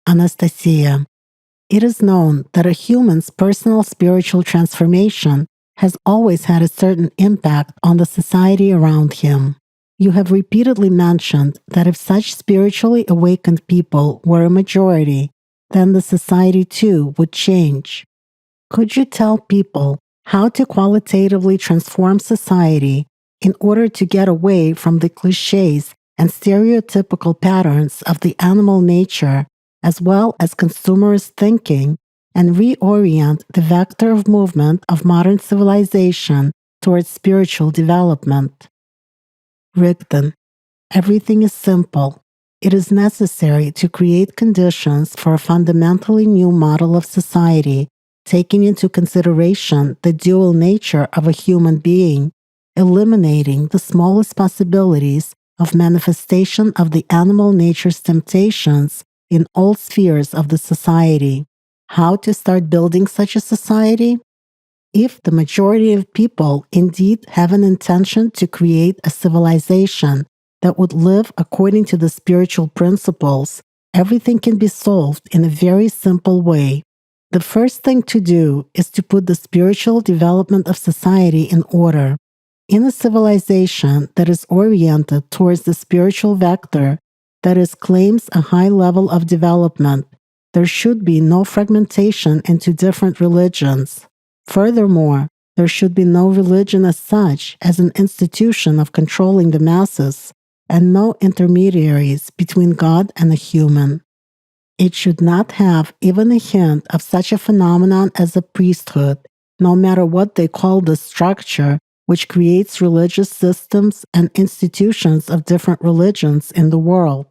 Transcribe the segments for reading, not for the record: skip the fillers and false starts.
Anastasia. It is known that a human's personal spiritual transformation has always had a certain impact on the society around him. You have repeatedly mentioned that if such spiritually awakened people were a majority, then the society too would change. Could you tell people how to qualitatively transform society in order to get away from the cliches and stereotypical patterns of the animal nature, as well as consumerist thinking, and reorient the vector of movement of modern civilization towards spiritual development? Rigdon. Everything is simple. It is necessary to create conditions for a fundamentally new model of society, taking into consideration the dual nature of a human being, eliminating the smallest possibilities of manifestation of the animal nature's temptations in all spheres of the society. How to start building such a society? If the majority of people indeed have an intention to create a civilization that would live according to the spiritual principles, everything can be solved in a very simple way. The first thing to do is to put the spiritual development of society in order. In a civilization that is oriented towards the spiritual vector, that is, claims a high level of development, there should be no fragmentation into different religions. Furthermore, there should be no religion as such as an institution of controlling the masses, and no intermediaries between God and a human. It should not have even a hint of such a phenomenon as a priesthood, no matter what they call the structure which creates religious systems and institutions of different religions in the world.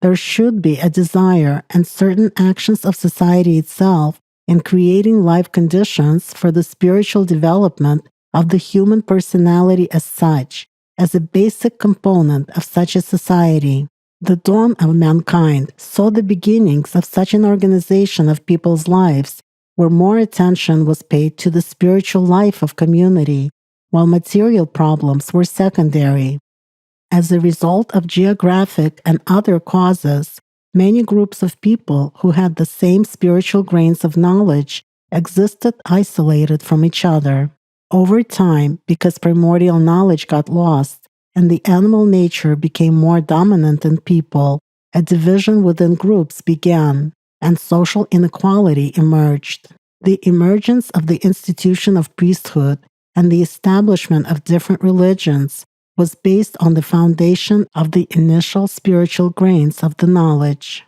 There should be a desire and certain actions of society itself in creating life conditions for the spiritual development of the human personality as such, as a basic component of such a society. The dawn of mankind saw the beginnings of such an organization of people's lives, where more attention was paid to the spiritual life of community, while material problems were secondary. As a result of geographic and other causes, many groups of people who had the same spiritual grains of knowledge existed isolated from each other. Over time, because primordial knowledge got lost and the animal nature became more dominant in people, a division within groups began, and social inequality emerged. The emergence of the institution of priesthood and the establishment of different religions was based on the foundation of the initial spiritual grains of the knowledge.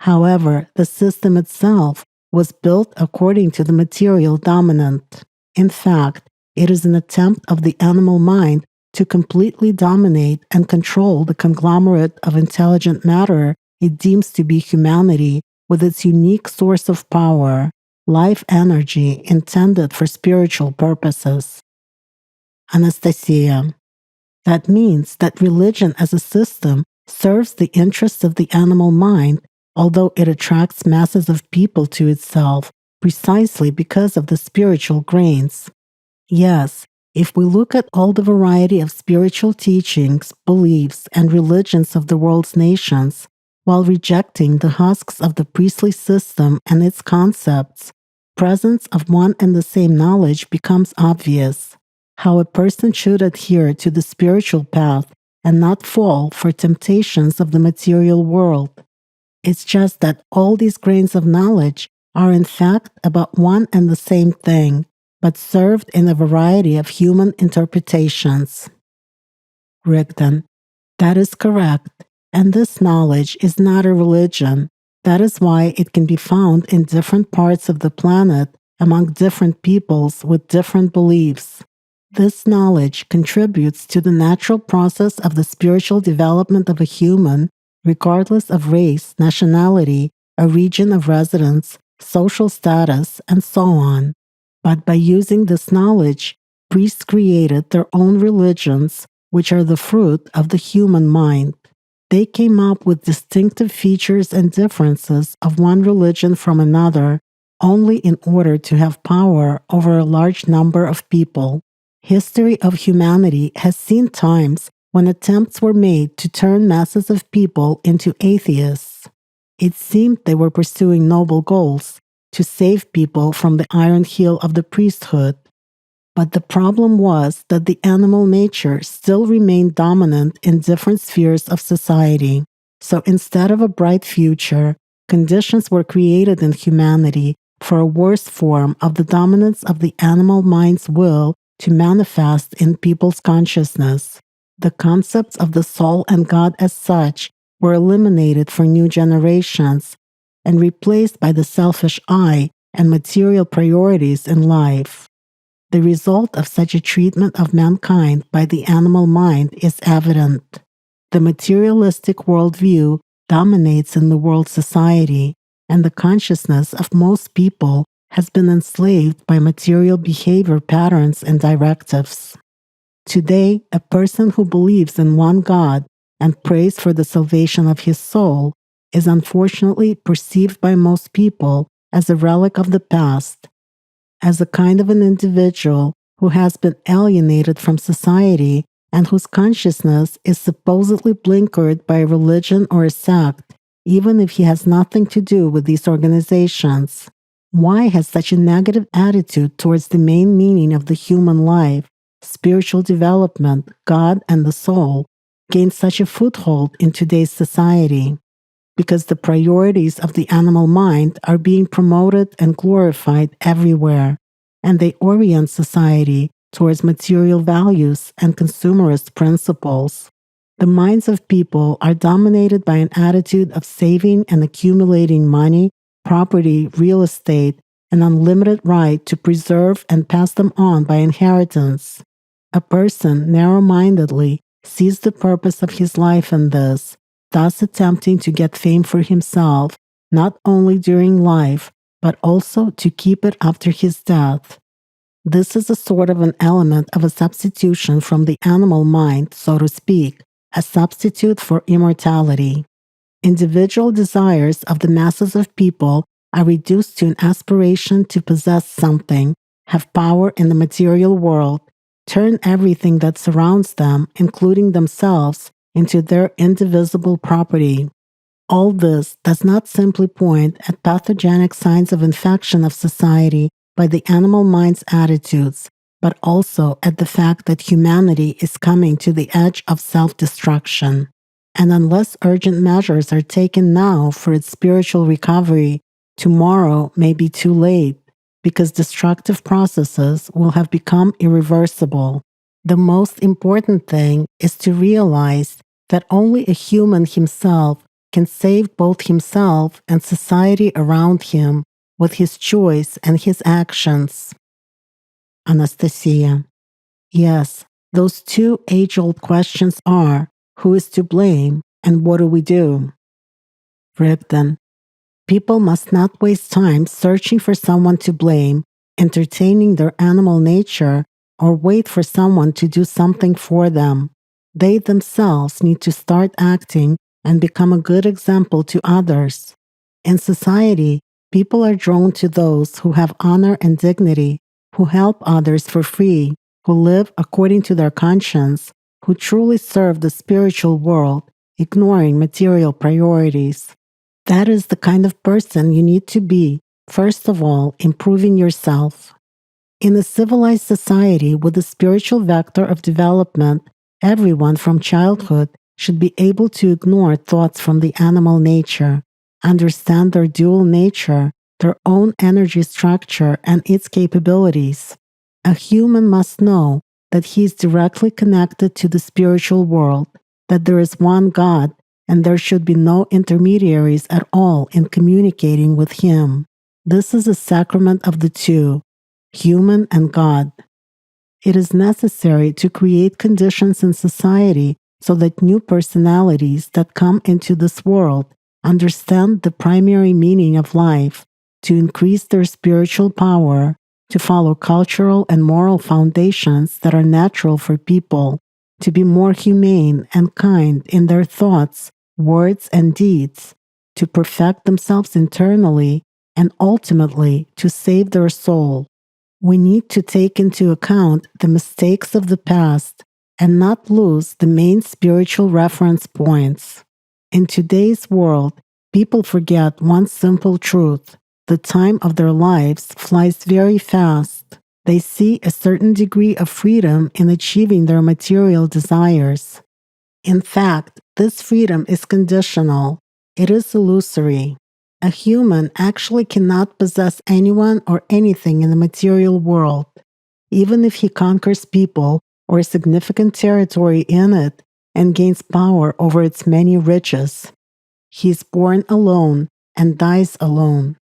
However, the system itself was built according to the material dominant. In fact, it is an attempt of the animal mind to completely dominate and control the conglomerate of intelligent matter it deems to be humanity with its unique source of power, life energy intended for spiritual purposes. Anastasia. That means that religion as a system serves the interests of the animal mind, although it attracts masses of people to itself precisely because of the spiritual grains. Yes, if we look at all the variety of spiritual teachings, beliefs, and religions of the world's nations, while rejecting the husks of the priestly system and its concepts, presence of one and the same knowledge becomes obvious. How a person should adhere to the spiritual path and not fall for temptations of the material world. It's just that all these grains of knowledge are in fact about one and the same thing, but served in a variety of human interpretations. Rigdon. That is correct, and this knowledge is not a religion. That is why it can be found in different parts of the planet among different peoples with different beliefs. This knowledge contributes to the natural process of the spiritual development of a human, regardless of race, nationality, a region of residence, social status, and so on. But by using this knowledge, priests created their own religions, which are the fruit of the human mind. They came up with distinctive features and differences of one religion from another, only in order to have power over a large number of people. History of humanity has seen times when attempts were made to turn masses of people into atheists. It seemed they were pursuing noble goals to save people from the iron heel of the priesthood. But the problem was that the animal nature still remained dominant in different spheres of society. So instead of a bright future, conditions were created in humanity for a worse form of the dominance of the animal mind's will to manifest in people's consciousness. The concepts of the soul and God as such were eliminated for new generations and replaced by the selfish I and material priorities in life. The result of such a treatment of mankind by the animal mind is evident. The materialistic worldview dominates in the world society, and the consciousness of most people has been enslaved by material behavior patterns and directives. Today, a person who believes in one God and prays for the salvation of his soul is unfortunately perceived by most people as a relic of the past, as a kind of an individual who has been alienated from society and whose consciousness is supposedly blinkered by a religion or a sect, even if he has nothing to do with these organizations. Why has such a negative attitude towards the main meaning of the human life, spiritual development, God, and the soul, gained such a foothold in today's society? Because the priorities of the animal mind are being promoted and glorified everywhere, and they orient society towards material values and consumerist principles. The minds of people are dominated by an attitude of saving and accumulating money, property, real estate, an unlimited right to preserve and pass them on by inheritance. A person narrow-mindedly sees the purpose of his life in this, thus attempting to get fame for himself, not only during life, but also to keep it after his death. This is a sort of an element of a substitution from the animal mind, so to speak, a substitute for immortality. Individual desires of the masses of people are reduced to an aspiration to possess something, have power in the material world, turn everything that surrounds them, including themselves, into their indivisible property. All this does not simply point at pathogenic signs of infection of society by the animal mind's attitudes, but also at the fact that humanity is coming to the edge of self-destruction. And unless urgent measures are taken now for its spiritual recovery, tomorrow may be too late, because destructive processes will have become irreversible. The most important thing is to realize that only a human himself can save both himself and society around him with his choice and his actions. Anastasia. Yes, those two age-old questions are, who is to blame and what do we do? Rigdon. People must not waste time searching for someone to blame, entertaining their animal nature, or wait for someone to do something for them. They themselves need to start acting and become a good example to others. In society, people are drawn to those who have honor and dignity, who help others for free, who live according to their conscience, who truly serve the spiritual world, ignoring material priorities. That is the kind of person you need to be, first of all, improving yourself. In a civilized society with a spiritual vector of development, everyone from childhood should be able to ignore thoughts from the animal nature, understand their dual nature, their own energy structure, and its capabilities. A human must know that he is directly connected to the spiritual world, that there is one God, and there should be no intermediaries at all in communicating with him. This is a sacrament of the two, human and God. It is necessary to create conditions in society so that new personalities that come into this world understand the primary meaning of life, to increase their spiritual power, to follow cultural and moral foundations that are natural for people, to be more humane and kind in their thoughts, words, and deeds, to perfect themselves internally, and ultimately to save their soul. We need to take into account the mistakes of the past and not lose the main spiritual reference points. In today's world, People forget one simple truth. The time of their lives flies very fast. They see a certain degree of freedom in achieving their material desires. In fact, this freedom is conditional. It is illusory. A human actually cannot possess anyone or anything in the material world. Even if he conquers people or a significant territory in it and gains power over its many riches. He is born alone and dies alone.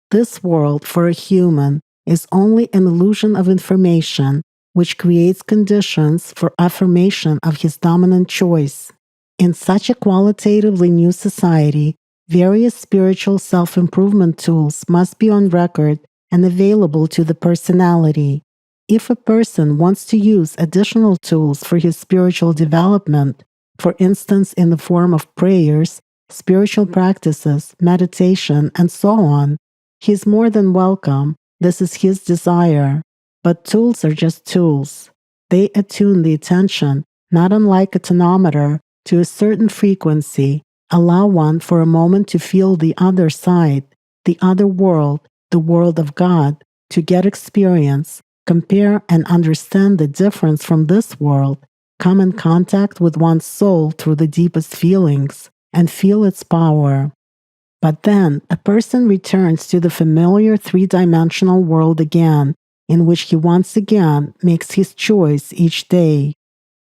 This world for a human is only an illusion of information which creates conditions for affirmation of his dominant choice. In such a qualitatively new society, various spiritual self-improvement tools must be on record and available to the personality. If a person wants to use additional tools for his spiritual development, for instance in the form of prayers, spiritual practices, meditation, and so on, he is more than welcome. This is his desire. But tools are just tools. They attune the attention, not unlike a tonometer, to a certain frequency, allow one for a moment to feel the other side, the other world, the world of God, to get experience, compare and understand the difference from this world, come in contact with one's soul through the deepest feelings, and feel its power. But then a person returns to the familiar three-dimensional world again, in which he once again makes his choice each day.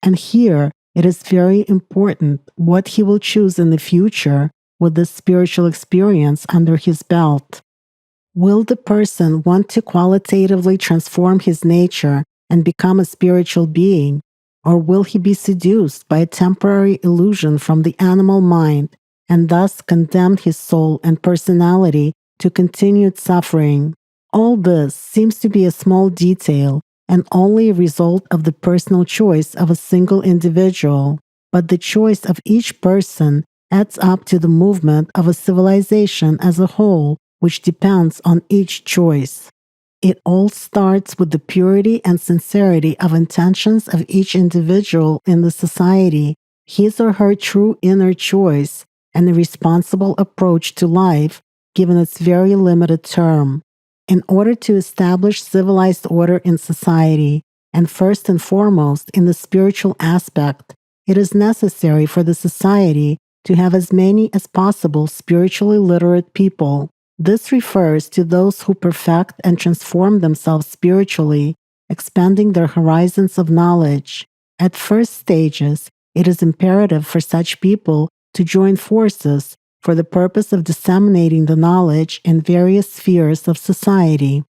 And here it is very important what he will choose in the future with this spiritual experience under his belt. Will the person want to qualitatively transform his nature and become a spiritual being, or will he be seduced by a temporary illusion from the animal mind and thus condemn his soul and personality to continued suffering? All this seems to be a small detail and only a result of the personal choice of a single individual, but the choice of each person adds up to the movement of a civilization as a whole, which depends on each choice. It all starts with the purity and sincerity of intentions of each individual in the society, his or her true inner choice, and a responsible approach to life, given its very limited term. In order to establish civilized order in society, and first and foremost in the spiritual aspect, it is necessary for the society to have as many as possible spiritually literate people. This refers to those who perfect and transform themselves spiritually, expanding their horizons of knowledge. At first stages, it is imperative for such people to join forces for the purpose of disseminating the knowledge in various spheres of society.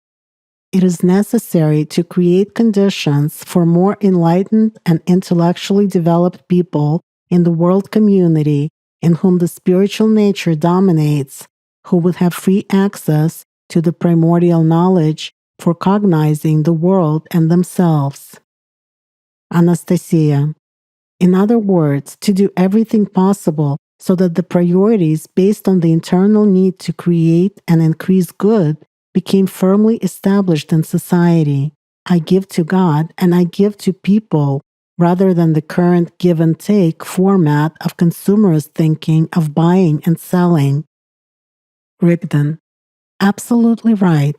It is necessary to create conditions for more enlightened and intellectually developed people in the world community in whom the spiritual nature dominates, who would have free access to the primordial knowledge for cognizing the world and themselves. Anastasia. In other words, to do everything possible so that the priorities based on the internal need to create and increase good became firmly established in society. I give to God and I give to people, rather than the current give and take format of consumerist thinking of buying and selling. Rigdon. Absolutely right.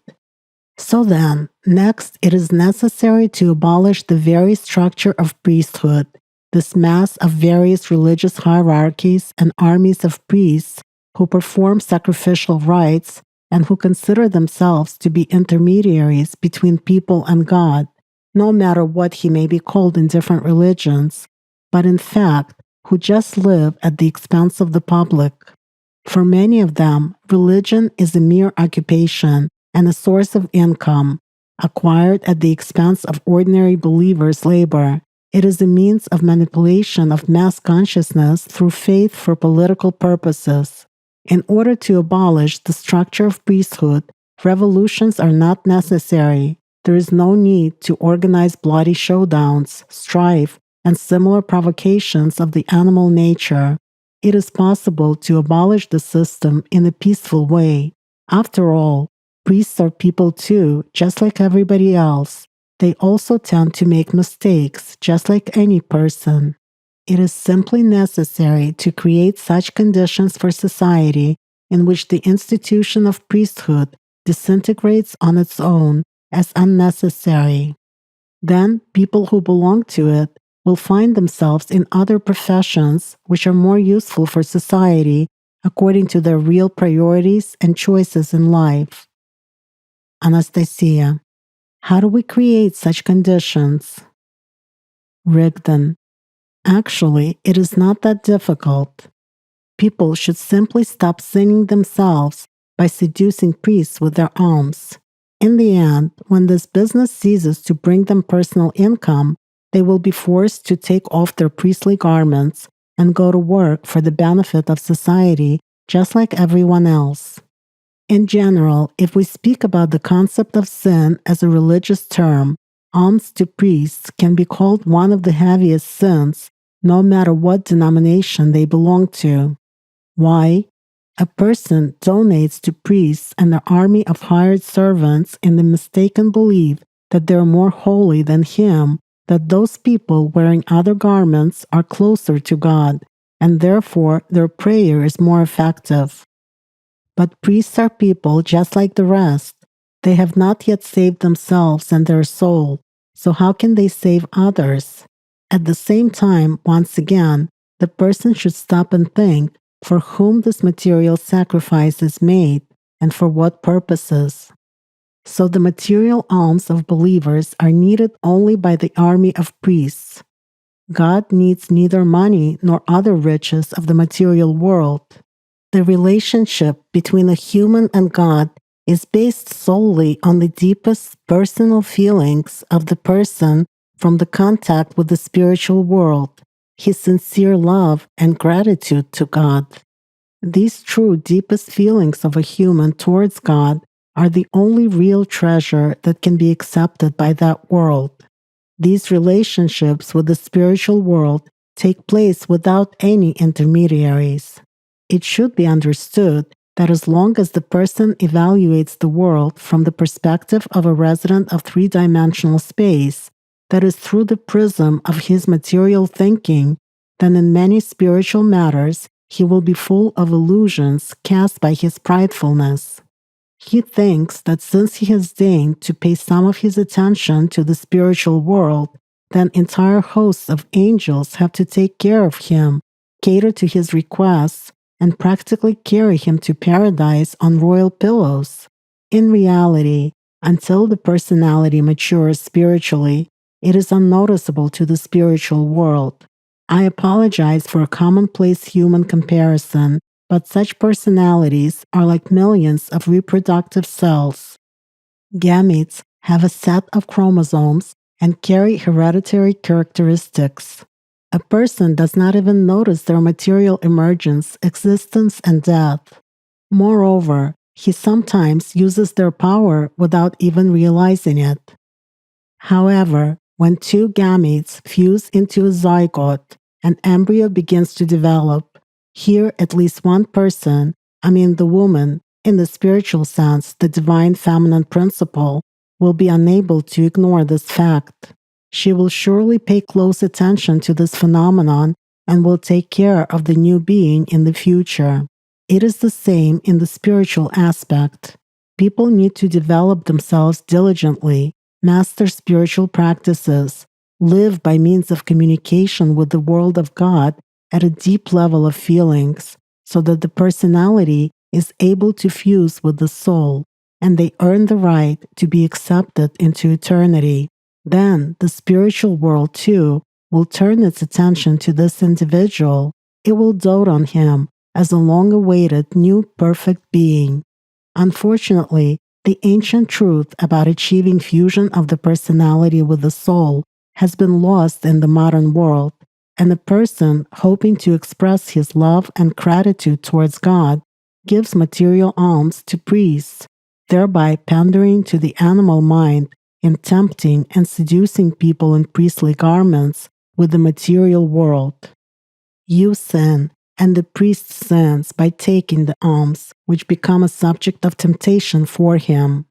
So then, next it is necessary to abolish the very structure of priesthood, this mass of various religious hierarchies and armies of priests who perform sacrificial rites and who consider themselves to be intermediaries between people and God, no matter what he may be called in different religions, but in fact, who just live at the expense of the public. For many of them, religion is a mere occupation and a source of income, acquired at the expense of ordinary believers' labor. It is a means of manipulation of mass consciousness through faith for political purposes. In order to abolish the structure of priesthood, revolutions are not necessary. There is no need to organize bloody showdowns, strife, and similar provocations of the animal nature. It is possible to abolish the system in a peaceful way. After all, priests are people too, just like everybody else. They also tend to make mistakes, just like any person. It is simply necessary to create such conditions for society in which the institution of priesthood disintegrates on its own as unnecessary. Then people who belong to it will find themselves in other professions which are more useful for society according to their real priorities and choices in life. Anastasia, how do we create such conditions? Rigdon, actually, it is not that difficult. People should simply stop sinning themselves by seducing priests with their alms. In the end, when this business ceases to bring them personal income, they will be forced to take off their priestly garments and go to work for the benefit of society, just like everyone else. In general, if we speak about the concept of sin as a religious term, alms to priests can be called one of the heaviest sins, no matter what denomination they belong to. Why? A person donates to priests and their army of hired servants in the mistaken belief that they are more holy than him, that those people wearing other garments are closer to God, and therefore their prayer is more effective. But priests are people just like the rest. They have not yet saved themselves and their soul, so how can they save others? At the same time, once again, the person should stop and think for whom this material sacrifice is made and for what purposes. So the material alms of believers are needed only by the army of priests. God needs neither money nor other riches of the material world. The relationship between a human and God is based solely on the deepest personal feelings of the person from the contact with the spiritual world, his sincere love and gratitude to God. These true deepest feelings of a human towards God are the only real treasure that can be accepted by that world. These relationships with the spiritual world take place without any intermediaries. It should be understood that as long as the person evaluates the world from the perspective of a resident of three-dimensional space, that is through the prism of his material thinking, then in many spiritual matters he will be full of illusions cast by his pridefulness. He thinks that since he has deigned to pay some of his attention to the spiritual world, then entire hosts of angels have to take care of him, cater to his requests, and practically carry him to paradise on royal pillows. In reality, until the personality matures spiritually, it is unnoticeable to the spiritual world. I apologize for a commonplace human comparison, but such personalities are like millions of reproductive cells. Gametes have a set of chromosomes and carry hereditary characteristics. A person does not even notice their material emergence, existence, and death. Moreover, he sometimes uses their power without even realizing it. However, when two gametes fuse into a zygote, an embryo begins to develop. Here, at least one person, the woman, in the spiritual sense, the divine feminine principle, will be unable to ignore this fact. She will surely pay close attention to this phenomenon and will take care of the new being in the future. It is the same in the spiritual aspect. People need to develop themselves diligently, master spiritual practices, live by means of communication with the world of God at a deep level of feelings, so that the personality is able to fuse with the soul, and they earn the right to be accepted into eternity. Then the spiritual world, too, will turn its attention to this individual. It will dote on him as a long-awaited new perfect being. Unfortunately, the ancient truth about achieving fusion of the personality with the soul has been lost in the modern world, and a person hoping to express his love and gratitude towards God gives material alms to priests, thereby pandering to the animal mind in tempting and seducing people in priestly garments with the material world. You sin, and the priest sins by taking the alms, which become a subject of temptation for him.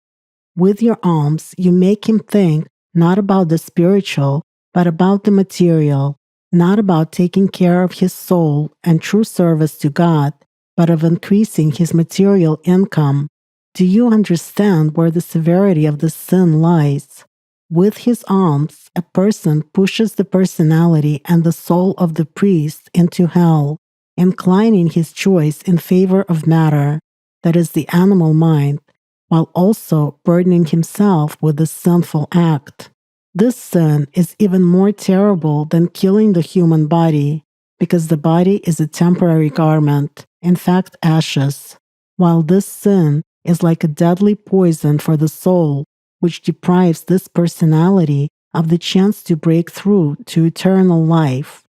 With your alms, you make him think not about the spiritual, but about the material, not about taking care of his soul and true service to God, but of increasing his material income. Do you understand where the severity of this sin lies? With his alms, a person pushes the personality and the soul of the priest into hell, inclining his choice in favor of matter, that is the animal mind, while also burdening himself with the sinful act. This sin is even more terrible than killing the human body, because the body is a temporary garment, in fact ashes, while this sin is like a deadly poison for the soul, which deprives this personality of the chance to break through to eternal life.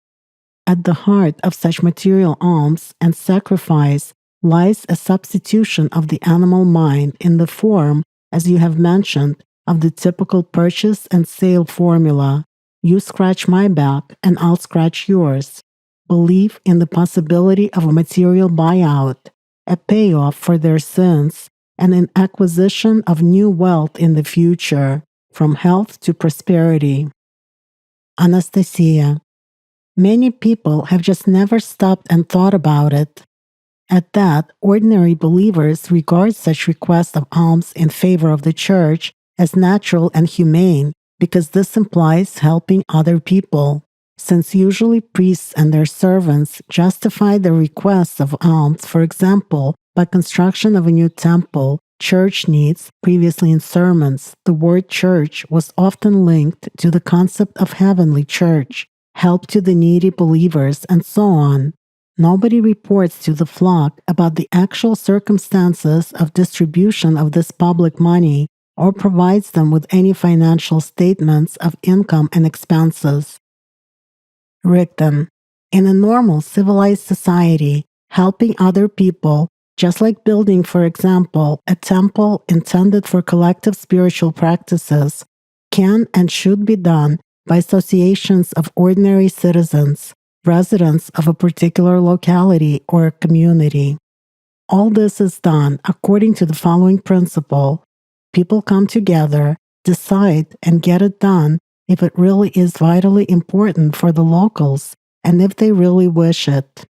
At the heart of such material alms and sacrifice lies a substitution of the animal mind in the form, as you have mentioned, of the typical purchase and sale formula. You scratch my back and I'll scratch yours. Belief in the possibility of a material buyout, a payoff for their sins, and an acquisition of new wealth in the future, from health to prosperity. Anastasia. Many people have just never stopped and thought about it. At that, ordinary believers regard such requests of alms in favor of the church as natural and humane, because this implies helping other people, since usually priests and their servants justify their requests of alms, for example, by construction of a new temple, church needs. Previously in sermons, the word church was often linked to the concept of heavenly church, help to the needy believers, and so on. Nobody reports to the flock about the actual circumstances of distribution of this public money, or provides them with any financial statements of income and expenses. Rigdon. In a normal civilized society, helping other people, just like building, for example, a temple intended for collective spiritual practices, can and should be done by associations of ordinary citizens, residents of a particular locality or community. All this is done according to the following principle. People come together, decide, and get it done if it really is vitally important for the locals and if they really wish it.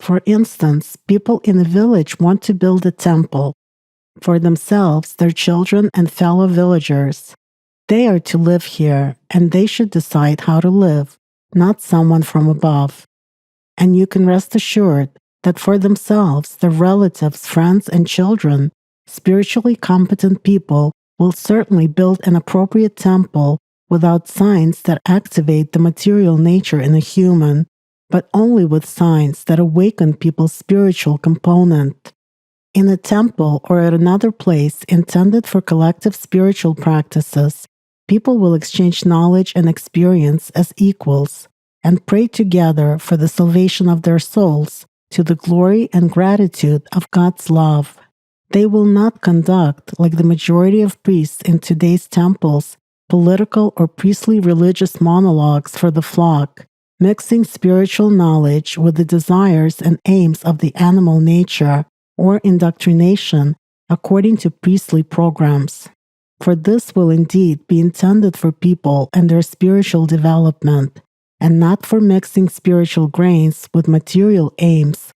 For instance, people in a village want to build a temple for themselves, their children, and fellow villagers. They are to live here, and they should decide how to live, not someone from above. And you can rest assured that for themselves, their relatives, friends, and children, spiritually competent people will certainly build an appropriate temple without signs that activate the material nature in a human, but only with signs that awaken people's spiritual component. In a temple or at another place intended for collective spiritual practices, people will exchange knowledge and experience as equals and pray together for the salvation of their souls to the glory and gratitude of God's love. They will not conduct, like the majority of priests in today's temples, political or priestly religious monologues for the flock, mixing spiritual knowledge with the desires and aims of the animal nature, or indoctrination according to priestly programs. For this will indeed be intended for people and their spiritual development, and not for mixing spiritual grains with material aims,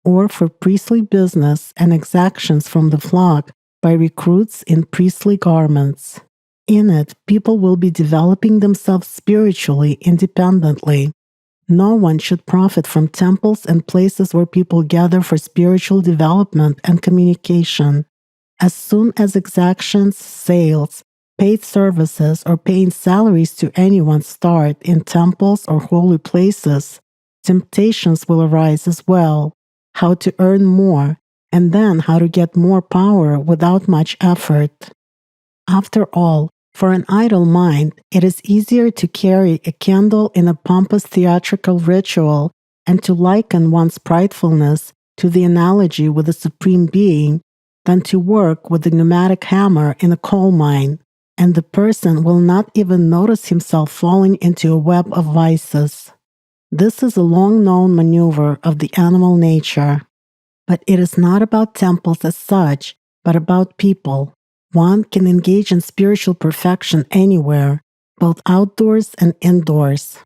or for priestly business and exactions from the flock by recruits in priestly garments. In it, people will be developing themselves spiritually independently. No one should profit from temples and places where people gather for spiritual development and communication. As soon as exactions, sales, paid services, or paying salaries to anyone start in temples or holy places, temptations will arise as well. How to earn more, and then how to get more power without much effort. After all, for an idle mind, it is easier to carry a candle in a pompous theatrical ritual and to liken one's pridefulness to the analogy with the Supreme Being than to work with the pneumatic hammer in a coal mine, and the person will not even notice himself falling into a web of vices. This is a long-known maneuver of the animal nature. But it is not about temples as such, but about people. One can engage in spiritual perfection anywhere, both outdoors and indoors.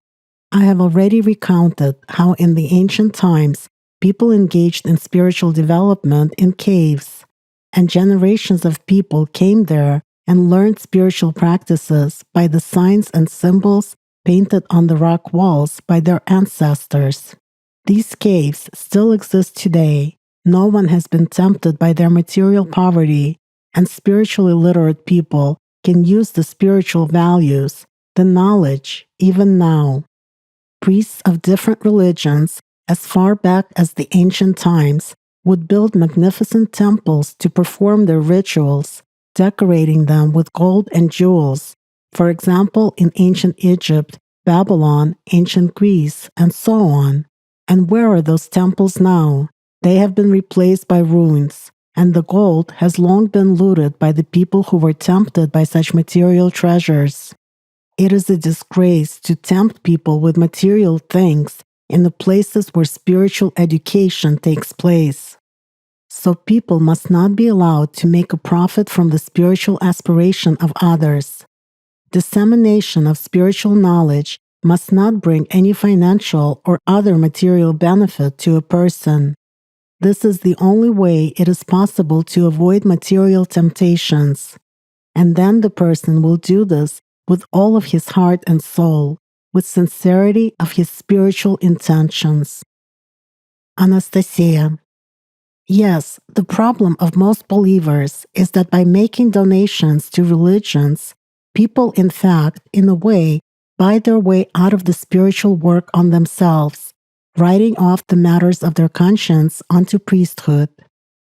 I have already recounted how in the ancient times people engaged in spiritual development in caves, and generations of people came there and learned spiritual practices by the signs and symbols painted on the rock walls by their ancestors. These caves still exist today. No one has been tempted by their material poverty, and spiritually literate people can use the spiritual values, the knowledge, even now. Priests of different religions, as far back as the ancient times, would build magnificent temples to perform their rituals, decorating them with gold and jewels, for example in ancient Egypt, Babylon, ancient Greece, and so on. And where are those temples now? They have been replaced by ruins, and the gold has long been looted by the people who were tempted by such material treasures. It is a disgrace to tempt people with material things in the places where spiritual education takes place. So people must not be allowed to make a profit from the spiritual aspiration of others. Dissemination of spiritual knowledge must not bring any financial or other material benefit to a person. This is the only way it is possible to avoid material temptations. And then the person will do this with all of his heart and soul, with sincerity of his spiritual intentions. Anastasia. Yes, the problem of most believers is that by making donations to religions, people in fact, in a way, buy their way out of the spiritual work on themselves, writing off the matters of their conscience onto priesthood.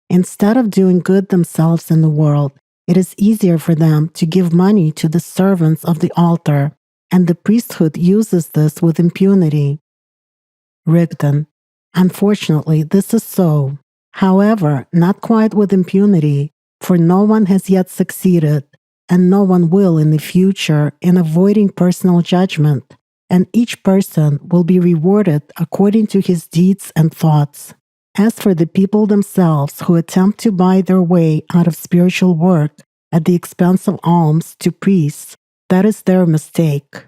Instead of doing good themselves in the world, it is easier for them to give money to the servants of the altar, and the priesthood uses this with impunity. Rigdon. Unfortunately, this is so. However, not quite with impunity, for no one has yet succeeded, and no one will in the future in avoiding personal judgment, and each person will be rewarded according to his deeds and thoughts. As for the people themselves who attempt to buy their way out of spiritual work at the expense of alms to priests, that is their mistake.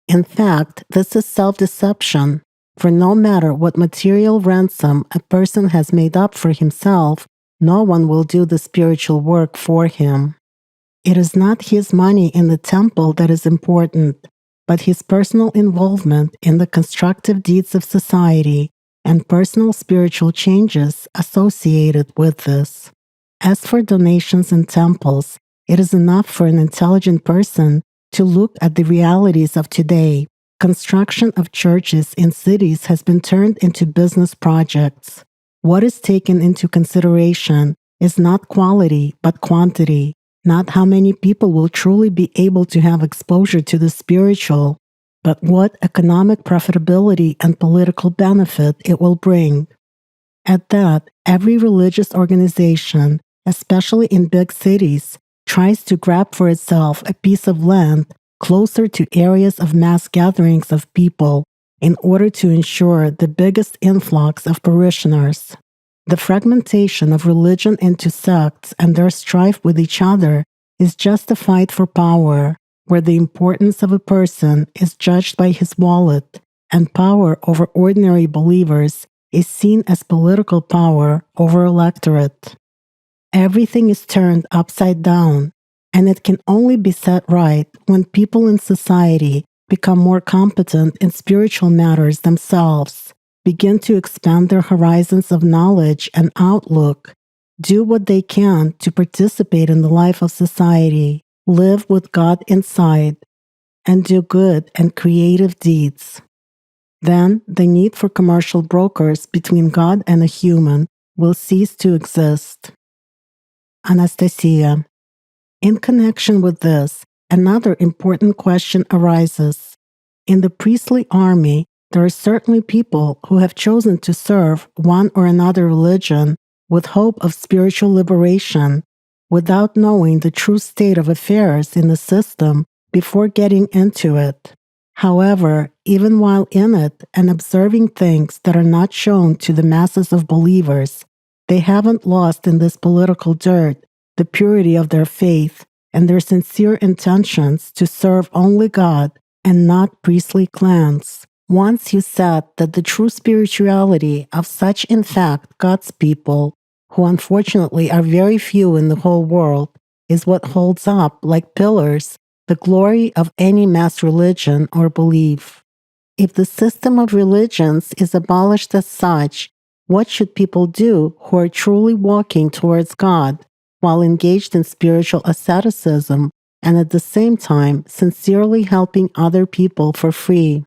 In fact, this is self-deception, for no matter what material ransom a person has made up for himself, no one will do the spiritual work for him. It is not his money in the temple that is important, but his personal involvement in the constructive deeds of society and personal spiritual changes associated with this. As for donations in temples, it is enough for an intelligent person to look at the realities of today. Construction of churches in cities has been turned into business projects. What is taken into consideration is not quality but quantity, not how many people will truly be able to have exposure to the spiritual, but what economic profitability and political benefit it will bring. At that, every religious organization, especially in big cities, tries to grab for itself a piece of land closer to areas of mass gatherings of people in order to ensure the biggest influx of parishioners. The fragmentation of religion into sects and their strife with each other is justified for power, where the importance of a person is judged by his wallet, and power over ordinary believers is seen as political power over electorate. Everything is turned upside down, and it can only be set right when people in society become more competent in spiritual matters themselves, begin to expand their horizons of knowledge and outlook, do what they can to participate in the life of society, live with God inside, and do good and creative deeds. Then the need for commercial brokers between God and a human will cease to exist. Anastasia. In connection with this, another important question arises. In the priestly army, there are certainly people who have chosen to serve one or another religion with hope of spiritual liberation, without knowing the true state of affairs in the system before getting into it. However, even while in it and observing things that are not shown to the masses of believers, they haven't lost in this political dirt the purity of their faith and their sincere intentions to serve only God and not priestly clans. Once you said that the true spirituality of such, in fact, God's people, who unfortunately are very few in the whole world, is what holds up, like pillars, the glory of any mass religion or belief. If the system of religions is abolished as such, what should people do who are truly walking towards God while engaged in spiritual asceticism and at the same time sincerely helping other people for free?